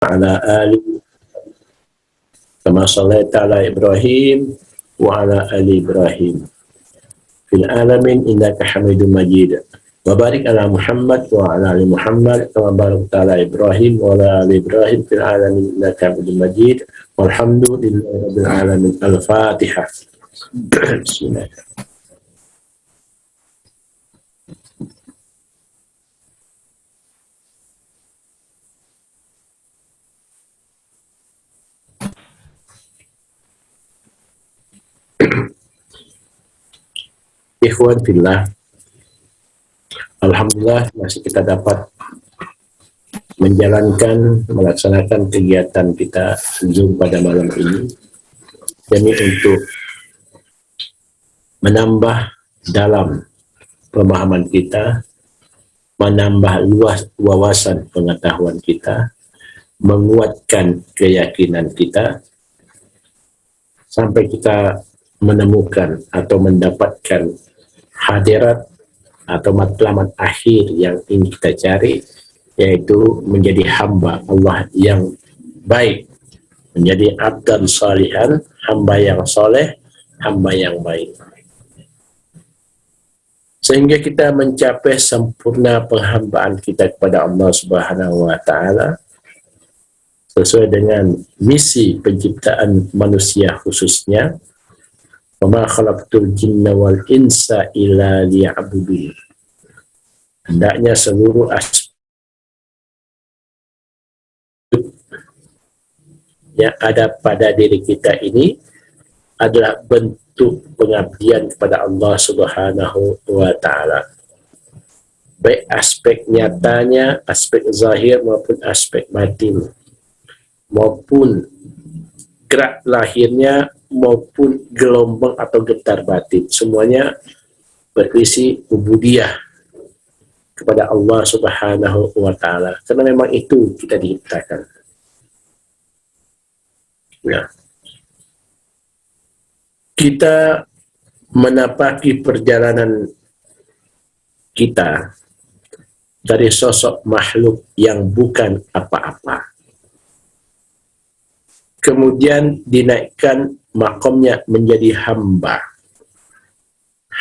وعلى آل كما صليت على إبراهيم وعلى آل إبراهيم في العالمين إنك حميد مجيد وبارك على محمد وعلى آل محمد كما باركت على إبراهيم وعلى آل إبراهيم في العالمين إنك حميد مجيد والحمد لله رب العالمين. الفاتحة. بسم الله. Ikhwan fillah, alhamdulillah masih kita dapat melaksanakan kegiatan kita Zoom pada malam ini demi untuk menambah dalam pemahaman kita, menambah luas wawasan pengetahuan kita, menguatkan keyakinan kita sampai kita menemukan atau mendapatkan hadirat atau matlamat akhir yang ingin kita cari, yaitu menjadi hamba Allah yang baik, menjadi abdan salihan, hamba yang soleh, hamba yang baik, sehingga kita mencapai sempurna penghambaan kita kepada Allah Subhanahu wa Ta'ala sesuai dengan misi penciptaan manusia khususnya. Wa ma khalaqtul jinna wal insa illa liya'budun. Hendaknya seluruh aspek yang ada pada diri kita ini adalah bentuk pengabdian kepada Allah Subhanahu wa Ta'ala, baik aspek nyatanya, aspek zahir maupun aspek batin, maupun gerak lahirnya maupun gelombang atau getar batin, semuanya berisi ubudiyah kepada Allah Subhanahu wa Ta'ala, karena memang itu kita diciptakan. Ya. Kita menapaki perjalanan kita dari sosok makhluk yang bukan apa-apa, kemudian dinaikkan makomnya menjadi hamba.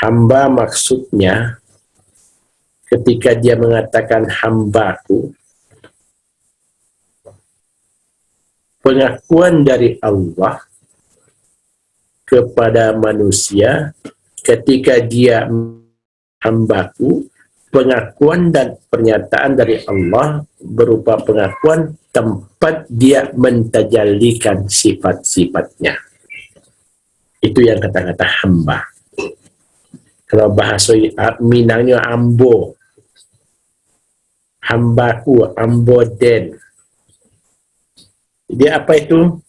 Hamba maksudnya ketika dia mengatakan hambaku, pengakuan dari Allah kepada manusia ketika dia hambaku, pengakuan dan pernyataan dari Allah berupa pengakuan tempat dia mentajallikan sifat-sifatnya. Itu yang kata-kata hamba. Kalau bahasa Minangnya ambo, hambaku, ambo den. Jadi apa itu?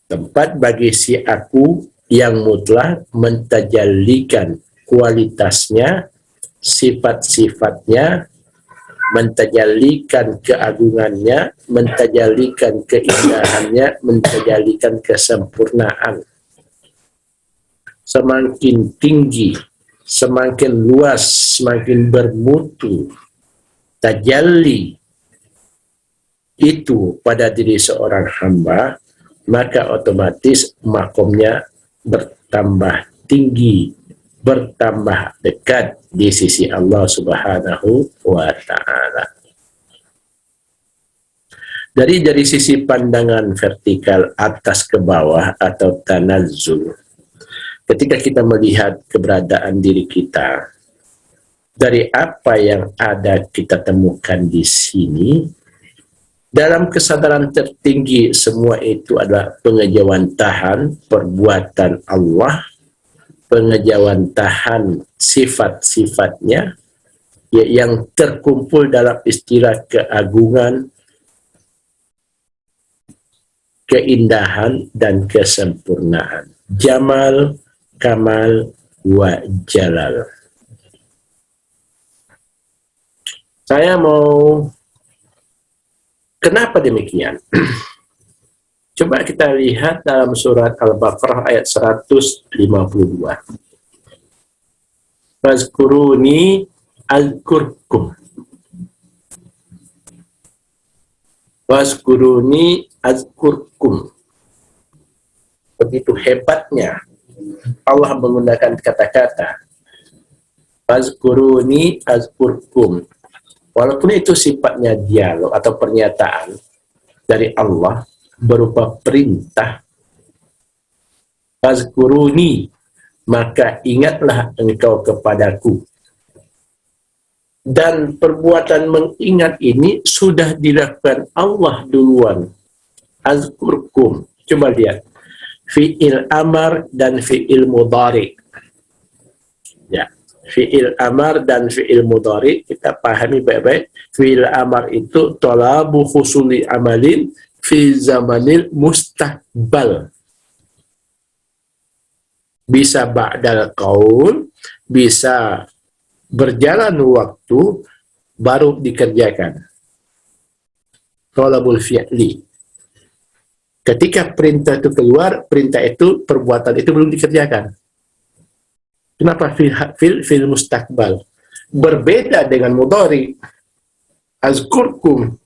Tempat bagi si aku yang mutlak mentajallikan kualitasnya, sifat-sifatnya, mentajallikan keagungannya, mentajallikan keindahannya, mentajallikan kesempurnaan. Semakin tinggi, semakin luas, semakin bermutu tajalli itu pada diri seorang hamba, maka otomatis makomnya bertambah tinggi, bertambah dekat di sisi Allah Subhanahu wa Ta'ala. Dari sisi pandangan vertikal atas ke bawah atau tanazzul, ketika kita melihat keberadaan diri kita, dari apa yang ada kita temukan di sini, dalam kesadaran tertinggi semua itu adalah pengejawantahan perbuatan Allah, pengejawantahan sifat-sifatnya yang terkumpul dalam istilah keagungan, keindahan, dan kesempurnaan. Jamal, kamal, wa jalal. Saya mau, kenapa demikian? Coba kita lihat dalam surat Al-Baqarah ayat 152. Fazkuruni azkurkum Wazkuruni azkurkum. Begitu hebatnya Allah menggunakan kata-kata wazkuruni azkurkum. Walaupun itu sifatnya dialog atau pernyataan dari Allah berupa perintah, wazkuruni, maka ingatlah engkau kepadaku. Dan perbuatan mengingat ini sudah dilakukan Allah duluan. Azkurkum. Coba lihat. Fi'il amar dan fi'il mudhari. Ya. Fi'il amar dan fi'il mudhari kita pahami baik-baik. Fi'il amar itu talabu husuli amalin fi zamanil mustaqbal. Bisa ba'dal qaul, bisa berjalan waktu baru dikerjakan. Talabul fi'li. Ketika perintah itu keluar, perintah itu, perbuatan itu belum dikerjakan. Kenapa fil mustaqbal? Berbeda dengan mudhari. Azkurkum.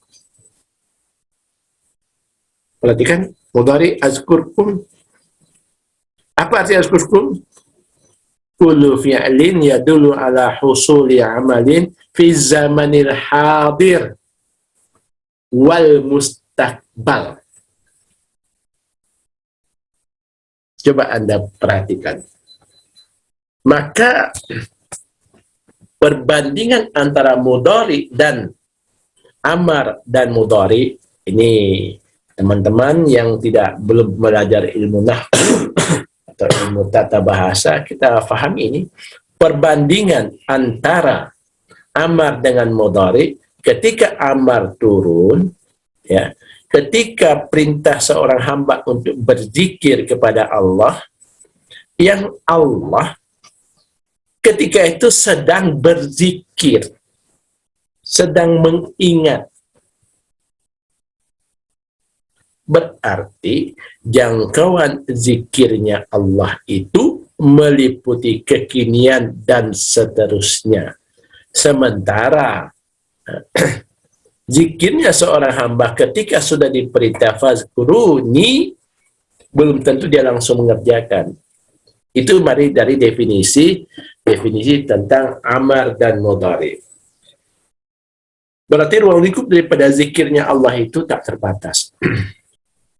Perhatikan, mudhari azkurkum. Apa arti azkurkum? Kullu fi'lin yadullu ala husuli amalin fi zamanil hadir wal mustaqbal. Coba Anda perhatikan. Maka perbandingan antara mudhari dan amar dan mudhari, ini teman-teman yang belum belajar ilmu nahwu atau ilmu tata bahasa, kita paham ini perbandingan antara amar dengan mudhari. Ketika amar turun, ya, ketika perintah seorang hamba untuk berzikir kepada Allah, yang Allah ketika itu sedang berzikir, sedang mengingat. Berarti jangkauan zikirnya Allah itu meliputi kekinian dan seterusnya. Sementara zikirnya seorang hamba ketika sudah diperintah fazkuruni, belum tentu dia langsung mengerjakan. Itu mari dari definisi tentang amar dan mudhari. Berarti ruang lingkup daripada zikirnya Allah itu tak terbatas.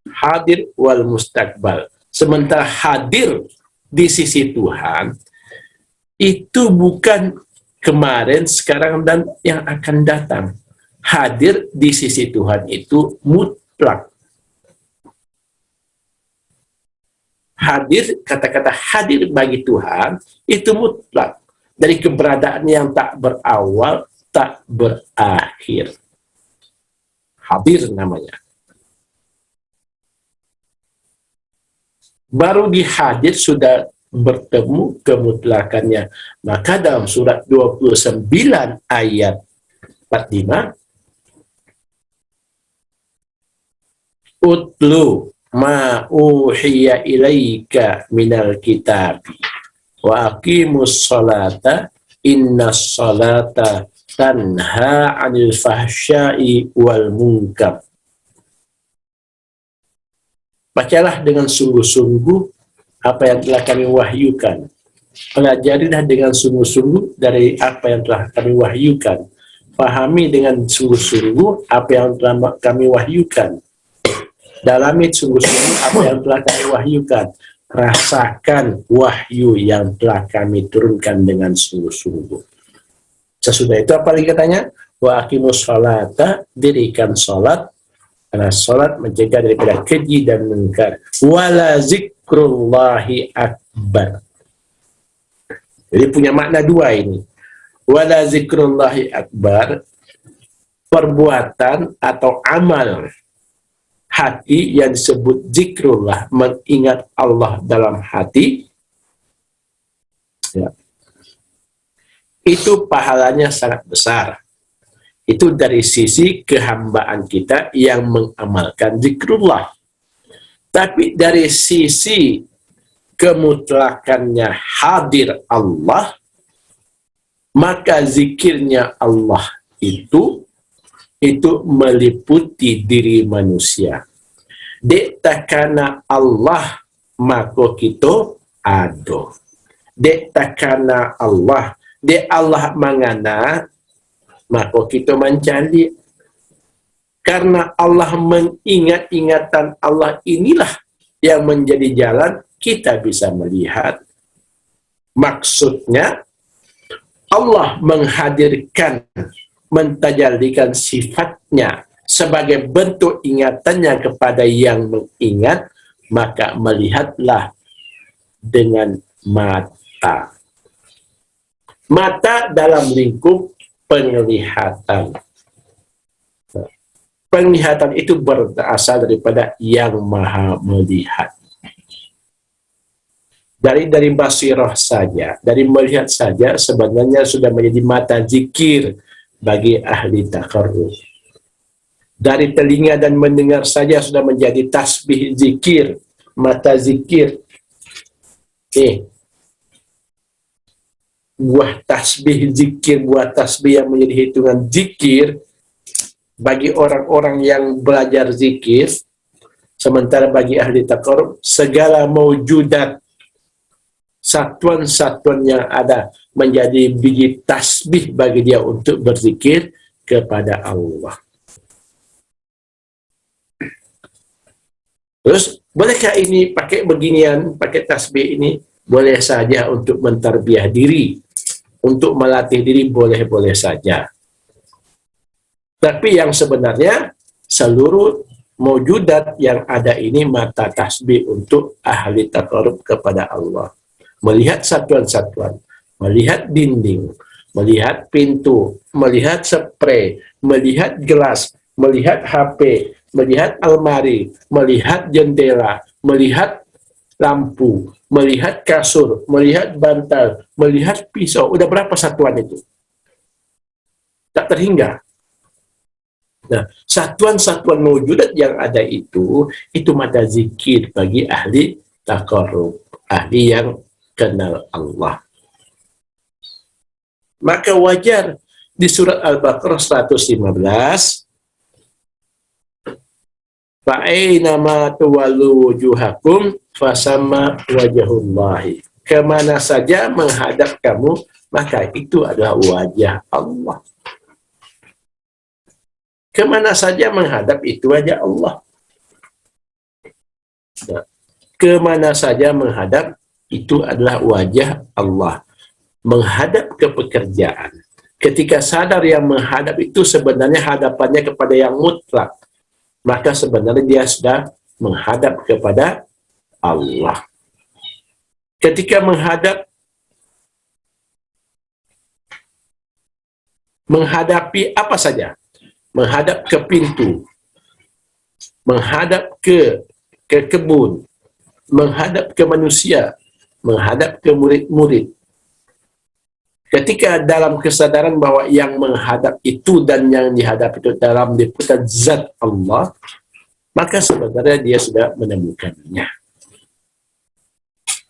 Hadir wal mustaqbal. Sementara hadir di sisi Tuhan itu bukan kemarin, sekarang, dan yang akan datang. Hadir di sisi Tuhan itu mutlak. Hadir, kata-kata hadir bagi Tuhan itu mutlak. Dari keberadaan yang tak berawal, tak berakhir. Hadir namanya. Baru di hadir sudah bertemu kemutlakannya. Maka dalam surat 29 ayat 45, utlu ma uhiya ilaika minal kitabi wa aqimus salata innas salata tanha 'anil fahsya'i wal munkar. Bacalah dengan sungguh-sungguh apa yang telah kami wahyukan. Pelajarilah dengan sungguh-sungguh dari apa yang telah kami wahyukan. Pahami dengan sungguh-sungguh apa yang telah kami wahyukan. Dalami sungguh-sungguh apa yang telah kami wahyukan. Rasakan wahyu yang telah kami turunkan dengan sungguh-sungguh. Sesudah itu apa lagi katanya? Wa aqimus sholata, dirikan sholat. Karena sholat mencegah daripada keji dan munkar. Wala zikrullahi akbar. Jadi punya makna dua ini. Wala zikrullahi akbar, perbuatan atau amal hati yang disebut zikrullah, mengingat Allah dalam hati, ya, itu pahalanya sangat besar. Itu dari sisi kehambaan kita yang mengamalkan zikrullah. Tapi dari sisi kemutlakannya hadir Allah, maka zikirnya Allah itu itu meliputi diri manusia. Dek takana Allah maka kita ado. Dek takana Allah, dek Allah mangana maka kita mencari. Karena Allah mengingat-ingatan Allah inilah yang menjadi jalan kita bisa melihat. Maksudnya Allah menghadirkan, mentajalikan sifatnya sebagai bentuk ingatannya kepada yang mengingat, maka melihatlah dengan mata. Mata dalam lingkup penglihatan. Penglihatan itu berasal daripada yang maha melihat. Dari basirah saja, dari melihat saja sebenarnya sudah menjadi mata zikir bagi ahli takarruf. Dari telinga dan mendengar saja sudah menjadi tasbih zikir, mata zikir. Buah tasbih zikir, buah tasbih yang menjadi hitungan zikir bagi orang-orang yang belajar zikir, sementara bagi ahli takarruf segala maujudat, satuan-satuan yang ada menjadi biji tasbih bagi dia untuk berzikir kepada Allah. Terus, bolehkah ini pakai beginian, pakai tasbih ini? Boleh saja untuk mentarbiah diri, untuk melatih diri boleh-boleh saja. Tapi yang sebenarnya seluruh maujudat yang ada ini mata tasbih untuk ahli takarruf kepada Allah. Melihat satuan-satuan, melihat dinding, melihat pintu, melihat spray, melihat gelas, melihat HP, melihat almari, melihat jendela, melihat lampu, melihat kasur, melihat bantal, melihat pisau. Udah berapa satuan itu? Tak terhingga. Nah, satuan-satuan maujudat yang ada itu mata zikir bagi ahli takarruf, ahli yang kenal Allah. Maka wajar di surat Al-Baqarah 115, fa'ainama tuwallu wujuhakum fasamma wajhullahi. Kemana saja menghadap kamu, maka itu adalah wajah Allah. Kemana saja menghadap itu wajah Allah. Nah, kemana saja menghadap itu adalah wajah Allah. Menghadap ke pekerjaan. Ketika sadar yang menghadap itu sebenarnya hadapannya kepada yang mutlak, maka sebenarnya dia sudah menghadap kepada Allah. Ketika menghadapi apa saja, menghadap ke pintu, menghadap ke kebun, menghadap ke manusia, menghadap ke murid-murid. Ketika dalam kesadaran bahwa yang menghadap itu dan yang dihadap itu dalam liputan zat Allah, maka sebenarnya dia sudah menemukannya.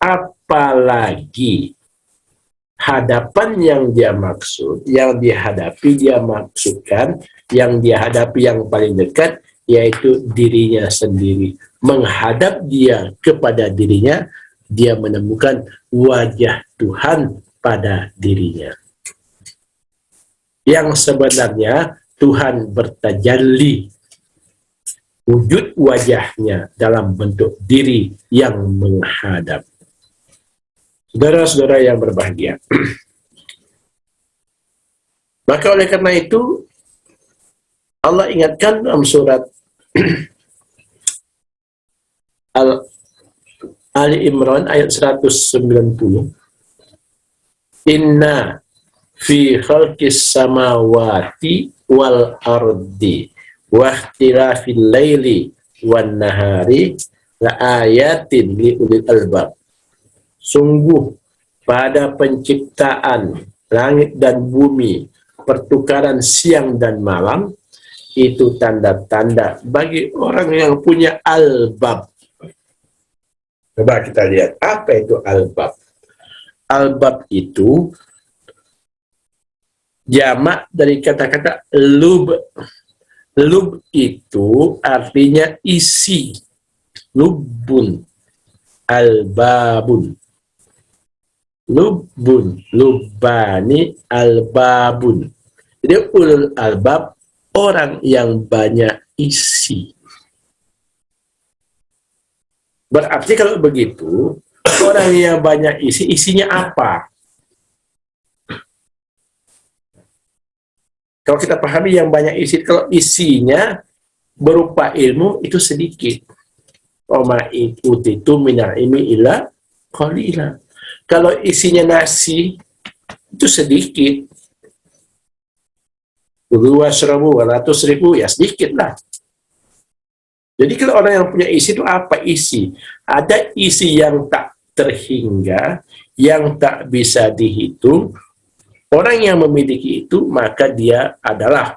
Apalagi hadapan yang dia maksud, yang dihadapi dia maksudkan, yang dia hadapi yang paling dekat, yaitu dirinya sendiri. Menghadap dia kepada dirinya, dia menemukan wajah Tuhan pada dirinya. Yang sebenarnya Tuhan bertajalli, wujud wajahnya dalam bentuk diri yang menghadap. Saudara-saudara yang berbahagia. Maka oleh karena itu, Allah ingatkan dalam surat Ali Imran ayat 190. Inna fi khalqis samawati wal ardi wa ikhtilafil laili wan nahari la ayatin li ulil albab. Sungguh pada penciptaan langit dan bumi, pertukaran siang dan malam, itu tanda-tanda bagi orang yang punya albab. Coba kita lihat, apa itu albab? Albab itu jamak dari kata-kata lub. Lub itu artinya isi. Lubbun, albabun. Lubbun, lubbani, albabun. Jadi ulul albab, orang yang banyak isi. Berarti kalau begitu, orang yang banyak isi, isinya apa? Kalau kita pahami yang banyak isi, kalau isinya berupa ilmu, itu sedikit. Oma utitu minal ilmi illa qalila. Kalau isinya nasi, itu sedikit. Dua seribu, 100.000, ya sedikit lah. Jadi kalau orang yang punya isi itu apa isi? Ada isi yang tak terhingga, yang tak bisa dihitung. Orang yang memiliki itu, maka dia adalah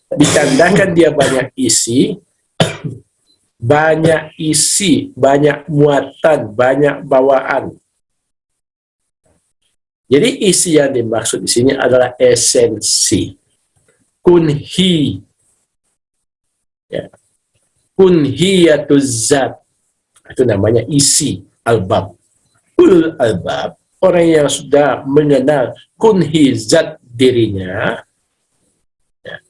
ditandakan dia banyak isi, banyak muatan, banyak bawaan. Jadi isi yang dimaksud di sini adalah esensi. Kunhi. Ya. Kunhiyatuz zat. Itu namanya isi albab. Ulul albab, orang yang sudah mengenal kunhi zat dirinya, ya,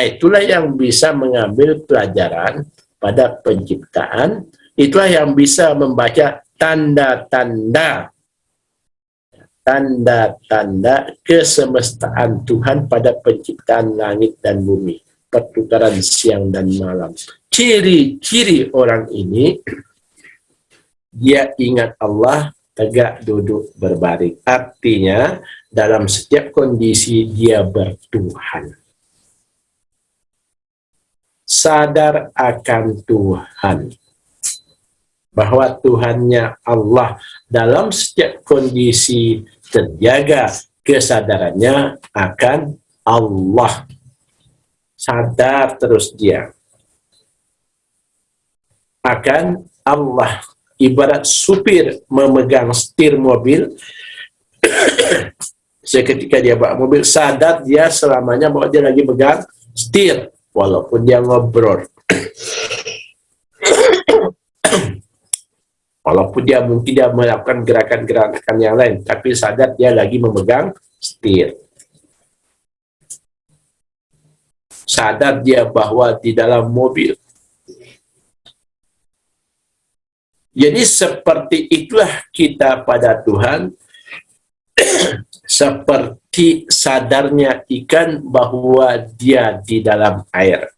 itulah yang bisa mengambil pelajaran pada penciptaan, itulah yang bisa membaca tanda-tanda kesemestaan Tuhan pada penciptaan langit dan bumi, pertukaran siang dan malam. Ciri-ciri orang ini, dia ingat Allah, tegak duduk berbaring. Artinya, dalam setiap kondisi dia bertuhan. Sadar akan Tuhan. Bahwa Tuhannya Allah dalam setiap kondisi terjaga kesadarannya akan Allah. Sadar terus dia akan Allah. Ibarat supir memegang setir mobil, seketika dia bawa mobil, sadar dia selamanya bahwa dia lagi megang setir, walaupun dia ngobrol. Walaupun dia mungkin dia melakukan gerakan-gerakan yang lain, tapi sadar dia lagi memegang setir. Sadar dia bahwa di dalam mobil. Jadi seperti itulah kita pada Tuhan, seperti sadarnya ikan bahwa dia di dalam air.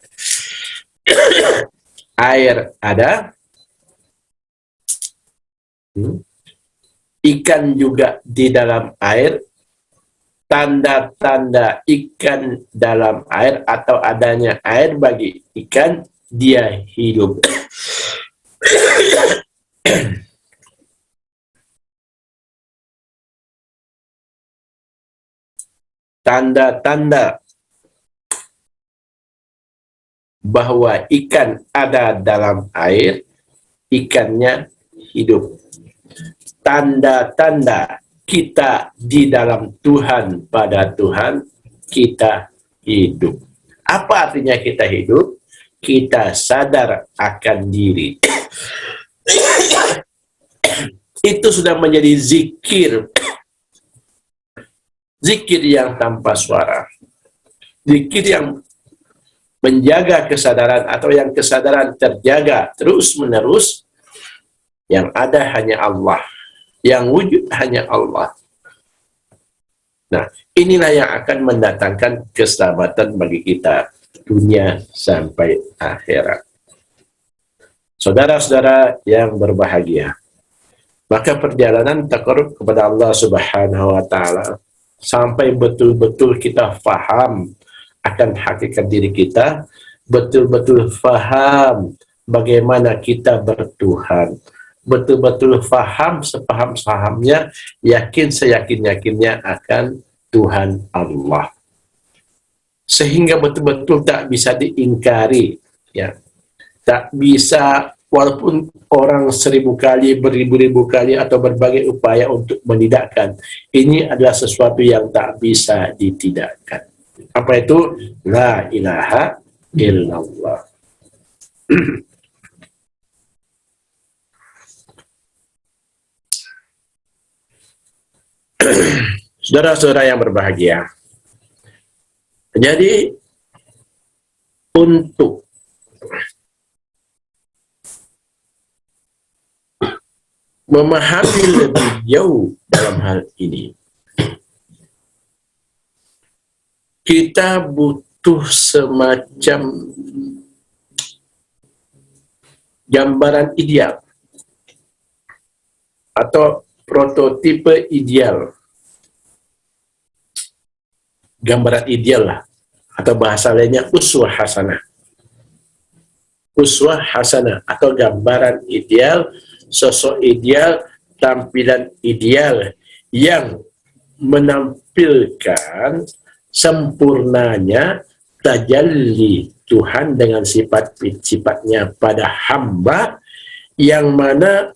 Air ada, ikan juga di dalam air. Tanda-tanda ikan dalam air atau adanya air bagi ikan, dia hidup. Tanda-tanda bahwa ikan ada dalam air, ikannya hidup. Tanda-tanda kita di dalam Tuhan, pada Tuhan, kita hidup. Apa artinya kita hidup? Kita sadar akan diri. Itu sudah menjadi zikir. Zikir yang tanpa suara. Zikir yang menjaga kesadaran, atau yang kesadaran terjaga terus-menerus. Yang ada hanya Allah. Yang wujud hanya Allah. Nah, inilah yang akan mendatangkan keselamatan bagi kita, dunia sampai akhirat. Saudara-saudara yang berbahagia, maka perjalanan taqarrub kepada Allah Subhanahu wa Ta'ala, sampai betul-betul kita faham akan hakikat diri kita, betul-betul faham bagaimana kita bertuhan, betul-betul faham sepaham-pahamnya, yakin seyakin-yakinnya akan Tuhan Allah, sehingga betul-betul tak bisa diingkari, ya, tak bisa, walaupun orang 1000 kali, beribu-ribu kali, atau berbagai upaya untuk menidakkan, ini adalah sesuatu yang tak bisa ditidakkan. Apa itu? La ilaha illallah. Saudara-saudara yang berbahagia, jadi untuk memahami lebih jauh dalam hal ini, kita butuh semacam gambaran ideal atau prototipe ideal, gambaran ideal lah, atau bahasa lainnya uswah hasanah. Uswah hasanah atau gambaran ideal, sosok ideal, tampilan ideal yang menampilkan sempurnanya tajalli Tuhan dengan sifat-sifatnya pada hamba, yang mana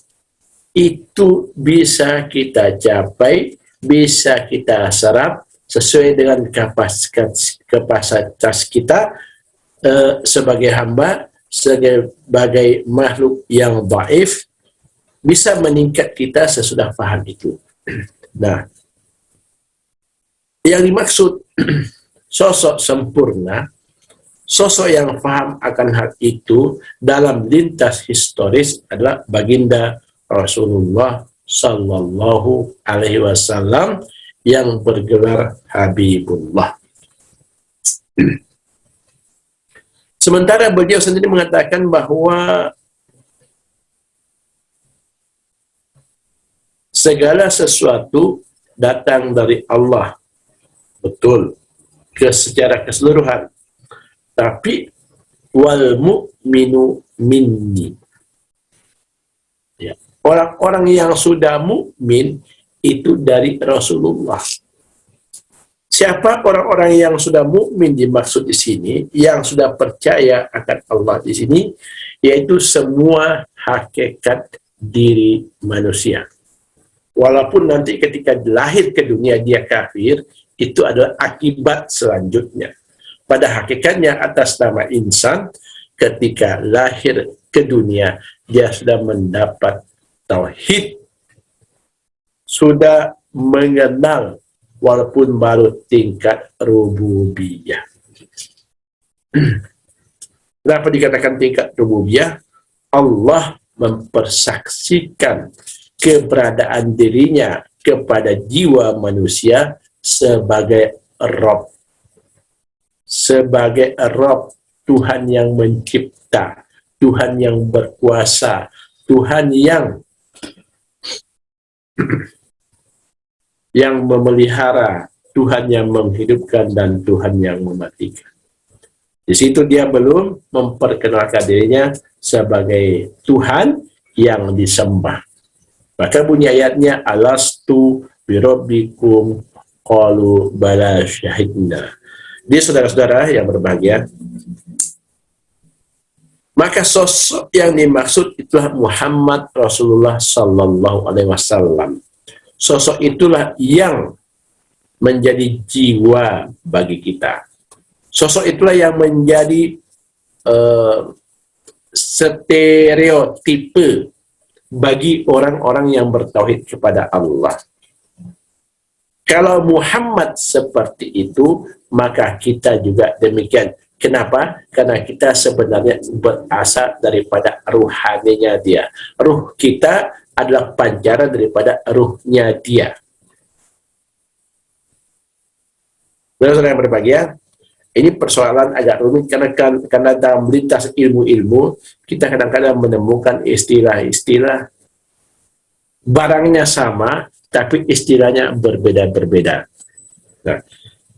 itu bisa kita capai, bisa kita serap sesuai dengan kapasitas kita sebagai hamba, sebagai makhluk yang dhaif, bisa meningkat kita sesudah paham itu. Nah, yang dimaksud sosok sempurna, sosok yang paham akan hal itu dalam lintas historis adalah baginda Rasulullah Sallallahu Alaihi Wasallam yang bergelar Habibullah. Sementara beliau sendiri mengatakan bahwa segala sesuatu datang dari Allah, betul, secara keseluruhan. Tapi wal mu'minu minni. Ya. Orang-orang yang sudah mukmin itu dari Rasulullah. Siapa orang-orang yang sudah mukmin dimaksud di sini, yang sudah percaya akan Allah di sini, yaitu semua hakikat diri manusia. Walaupun nanti ketika lahir ke dunia dia kafir, itu adalah akibat selanjutnya. Pada hakikatnya atas nama insan, ketika lahir ke dunia, dia sudah mendapat tauhid, sudah mengenal walaupun baru tingkat rububiyah. Kenapa dikatakan tingkat rububiyah? Allah mempersaksikan keberadaan dirinya kepada jiwa manusia sebagai Rabb. Sebagai Rabb, Tuhan yang mencipta, Tuhan yang berkuasa, Tuhan yang memelihara, Tuhan yang menghidupkan, dan Tuhan yang mematikan. Di situ dia belum memperkenalkan dirinya sebagai Tuhan yang disembah. Maka bunyi ayatnya, alastu birabbikum qalu bala syahidna. Jadi saudara-saudara yang berbahagia, maka sosok yang dimaksud itulah Muhammad Rasulullah Sallallahu Alaihi Wasallam. Sosok itulah yang menjadi jiwa bagi kita. Sosok itulah yang menjadi stereotipe bagi orang-orang yang bertauhid kepada Allah. Kalau Muhammad seperti itu, maka kita juga demikian. Kenapa? Karena kita sebenarnya berasal daripada ruhaninya dia. Ruh kita adalah pancaran daripada ruhnya dia. Saudara-saudara yang berbahagia, ini persoalan agak rumit karena dalam lintas ilmu-ilmu kita kadang-kadang menemukan istilah-istilah barangnya sama tapi istilahnya berbeda-berbeda. Nah,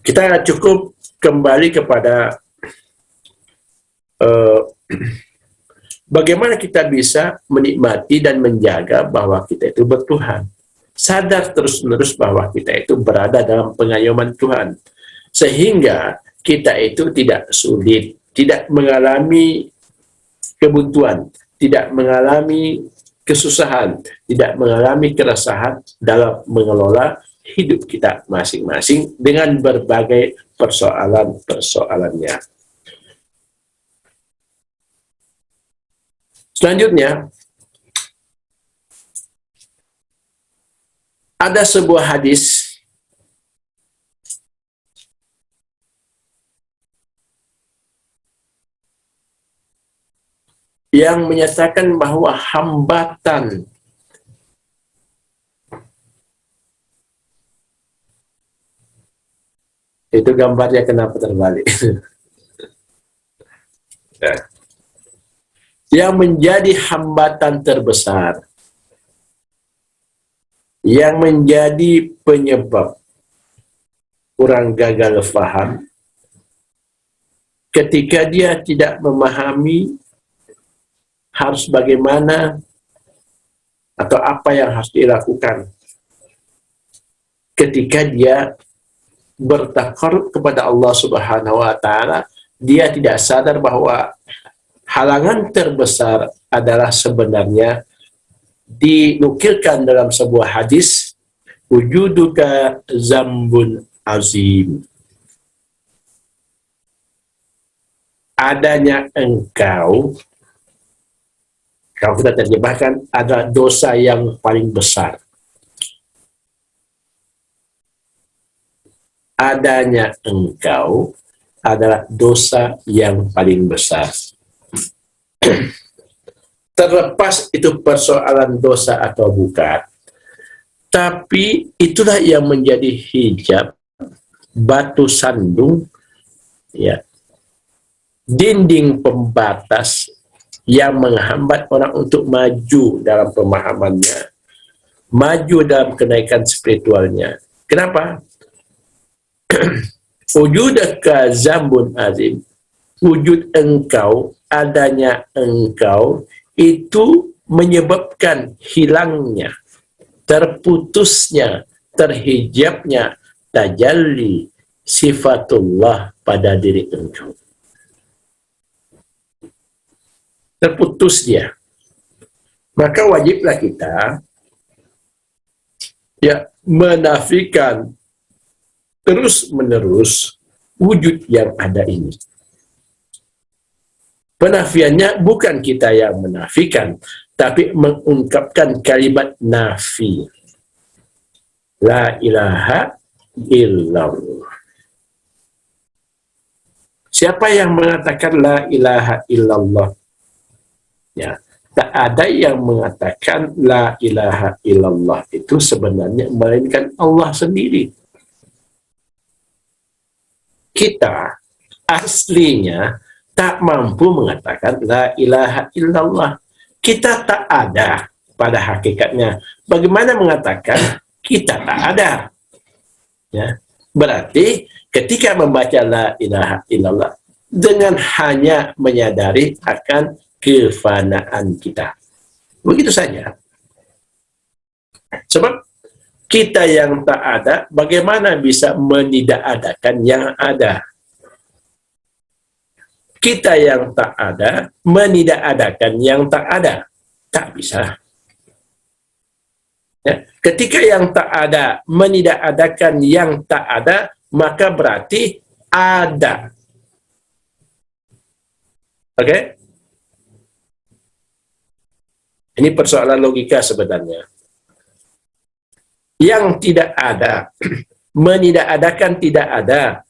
kita cukup kembali kepada bagaimana kita bisa menikmati dan menjaga bahwa kita itu bertuhan. Sadar terus-menerus bahwa kita itu berada dalam pengayoman Tuhan. Sehingga kita itu tidak sulit, tidak mengalami kebuntuan, tidak mengalami kesusahan, tidak mengalami keresahan dalam mengelola hidup kita masing-masing dengan berbagai persoalan-persoalannya. Selanjutnya, ada sebuah hadis yang menyatakan bahwa hambatan itu gambarnya kenapa terbalik? Ya. Yang menjadi hambatan terbesar, yang menjadi penyebab orang gagal faham ketika dia tidak memahami harus bagaimana atau apa yang harus dilakukan ketika dia bertakarub kepada Allah Subhanahu wa taala. Dia tidak sadar bahwa halangan terbesar adalah sebenarnya dinukilkan dalam sebuah hadis, wujuduka zambun azim, adanya engkau, kalau kita terjemahkan, ada dosa yang paling besar. Adanya engkau adalah dosa yang paling besar. Terlepas itu persoalan dosa atau bukan, tapi itulah yang menjadi hijab, batu sandung, ya, dinding pembatas yang menghambat orang untuk maju dalam pemahamannya, maju dalam kenaikan spiritualnya. Kenapa? Wujudaka zambun azim, wujud engkau, adanya engkau, itu menyebabkan hilangnya, terputusnya, terhijabnya tajalli sifatullah pada diri engkau. Terputus dia. Maka wajiblah kita ya menafikan terus-menerus wujud yang ada ini. Penafiannya bukan kita yang menafikan, tapi mengungkapkan kalimat nafi. La ilaha illallah. Siapa yang mengatakan la ilaha illallah? Ya, tak ada yang mengatakan la ilaha illallah itu sebenarnya melainkan Allah sendiri. Kita aslinya tak mampu mengatakan la ilaha illallah. Kita tak ada pada hakikatnya. Bagaimana mengatakan kita tak ada? Ya, berarti ketika membaca la ilaha illallah dengan hanya menyadari akan kefanaan kita. Begitu saja. Sebab kita yang tak ada, bagaimana bisa menidakadakan yang ada? Kita yang tak ada, menidakadakan yang tak ada. Tak bisa. Ya. Ketika yang tak ada, menidakadakan yang tak ada, maka berarti ada. Oke? Ini persoalan logika sebenarnya. Yang tidak ada, menidakadakan tidak ada,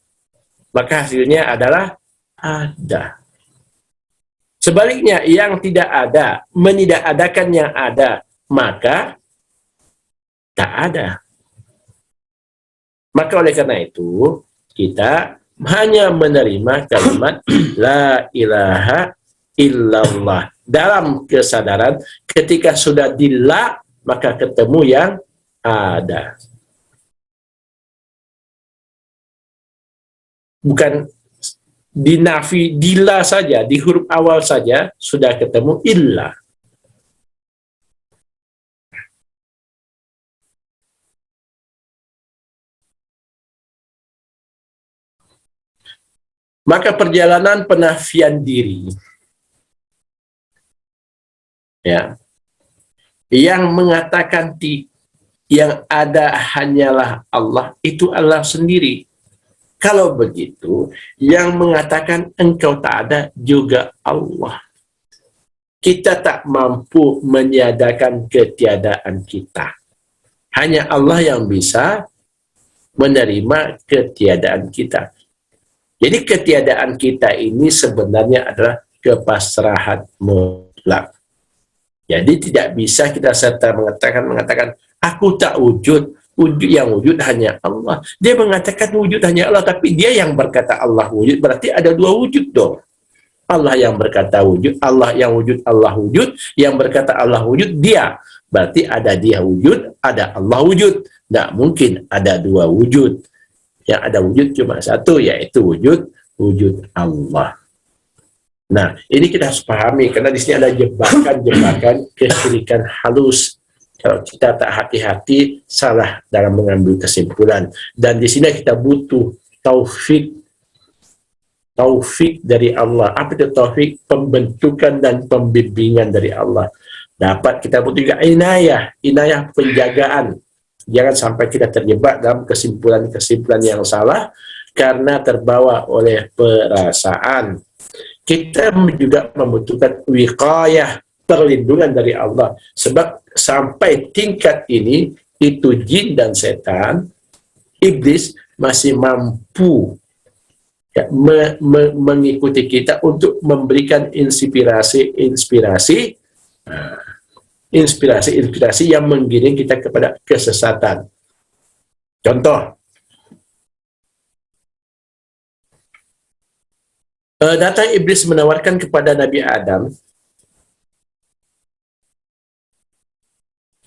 maka hasilnya adalah ada. Sebaliknya, yang tidak ada, menidakadakan yang ada, maka tak ada. Maka oleh karena itu, kita hanya menerima kalimat la ilaha illallah. Dalam kesadaran, ketika sudah di la, maka ketemu yang ada. Bukan di nafi, di la saja, di huruf awal saja sudah ketemu illa. Maka perjalanan penafian diri, ya, yang mengatakan yang ada hanyalah Allah, itu Allah sendiri. Kalau begitu, yang mengatakan engkau tak ada juga Allah. Kita tak mampu meniadakan ketiadaan kita. Hanya Allah yang bisa menerima ketiadaan kita. Jadi ketiadaan kita ini sebenarnya adalah kepasrahan mutlak. Jadi tidak bisa kita serta mengatakan aku tak wujud, wujud yang wujud hanya Allah. Dia mengatakan wujud hanya Allah, tapi dia yang berkata Allah wujud, berarti ada dua wujud dong. Allah yang berkata wujud, Allah yang wujud, Allah wujud, yang berkata Allah wujud, dia. Berarti ada dia wujud, ada Allah wujud. Tidak mungkin ada dua wujud. Yang ada wujud cuma satu, yaitu wujud Allah. Nah, ini kita harus pahami, karena di sini ada jebakan-jebakan kesyirikan halus. Kalau kita tak hati-hati, salah dalam mengambil kesimpulan. Dan di sini kita butuh taufik dari Allah. Apa itu taufik? Pembentukan dan pembimbingan dari Allah. Dapat kita butuh juga inayah penjagaan. Jangan sampai kita terjebak dalam kesimpulan-kesimpulan yang salah karena terbawa oleh perasaan. Kita juga membutuhkan wiqayah, perlindungan dari Allah. Sebab sampai tingkat ini, itu jin dan setan, iblis masih mampu mengikuti kita untuk memberikan inspirasi yang menggiring kita kepada kesesatan. Contoh, datang iblis menawarkan kepada Nabi Adam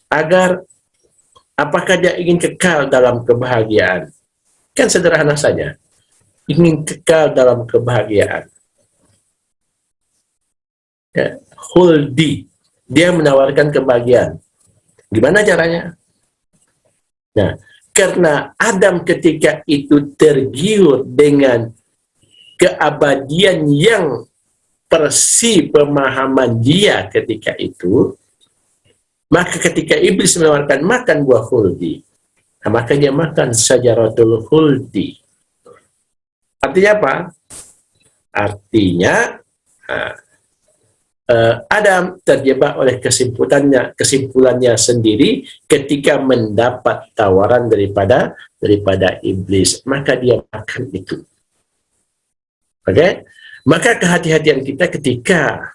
agar apakah dia ingin kekal dalam kebahagiaan. Kan sederhana saja, ingin kekal dalam kebahagiaan. Ya, khuldi, dia menawarkan kebahagiaan. Gimana caranya? Nah, karena Adam ketika itu tergiur dengan keabadian yang persi pemahaman dia ketika itu, maka ketika iblis menawarkan makan buah khuldi, maka dia makan syajaratul khuldi. Artinya apa? Artinya Adam terjebak oleh kesimpulannya sendiri ketika mendapat tawaran daripada iblis, maka dia makan itu. Oke, maka kehati-hatian kita ketika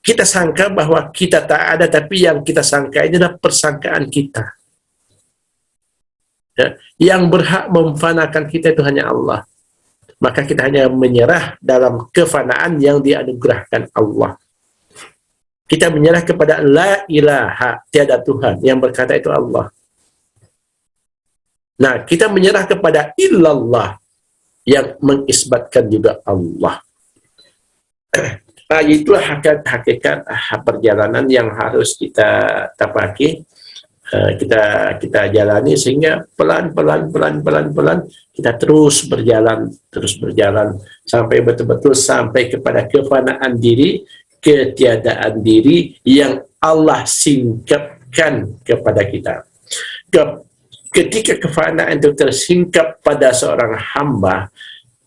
kita sangka bahwa kita tak ada, tapi yang kita sangka ini adalah persangkaan kita. Ya, yang berhak memfanakan kita itu hanya Allah. Maka kita hanya menyerah dalam kefanaan yang dianugerahkan Allah. Kita menyerah kepada la ilaha, tiada Tuhan, yang berkata itu Allah. Nah, kita menyerah kepada illallah, yang mengisbatkan juga Allah. Nah, itulah hakikat perjalanan yang harus kita tapaki, kita jalani, sehingga pelan kita terus berjalan sampai betul-betul sampai kepada kefanaan diri, ketiadaan diri yang Allah singkapkan kepada kita. Ketika kefanaan itu tersingkap pada seorang hamba,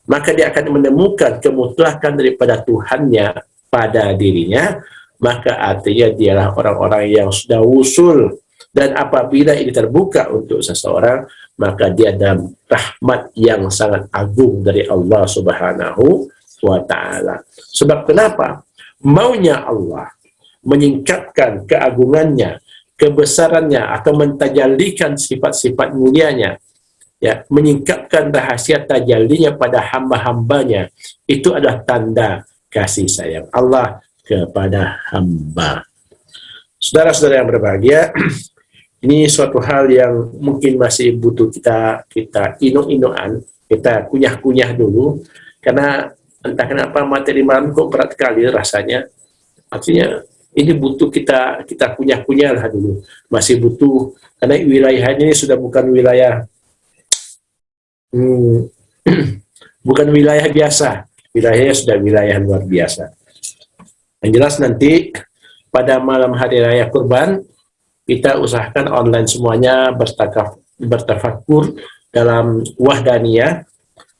maka dia akan menemukan kemutlakan daripada Tuhannya pada dirinya, maka artinya dialah orang-orang yang sudah usul. Dan apabila ini terbuka untuk seseorang, maka dia dalam rahmat yang sangat agung dari Allah Subhanahu wa Ta'ala. Sebab kenapa? Maunya Allah menyingkapkan keagungannya, kebesarannya, atau mentajallikan sifat-sifat mulianya, ya, menyingkapkan rahasia tajallinya pada hamba-hambanya, itu adalah tanda kasih sayang Allah kepada hamba. Saudara-saudara yang berbahagia, ini suatu hal yang mungkin masih butuh kita inuk-inukan, kita kunyah-kunyah dulu, karena entah kenapa materi malam kok berat sekali rasanya. Artinya ini butuh kita kunyah-kunyah lah dulu, masih butuh, karena wilayah ini sudah bukan wilayah bukan wilayah biasa, wilayahnya sudah wilayah luar biasa. Yang jelas nanti pada malam hari raya kurban, kita usahakan online semuanya, bertafakur dalam wahdaniyah.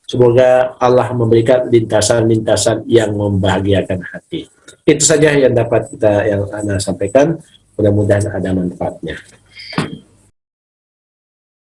Semoga Allah memberikan lintasan-lintasan yang membahagiakan hati. Itu saja yang dapat yang Ana sampaikan. Mudah-mudahan ada manfaatnya.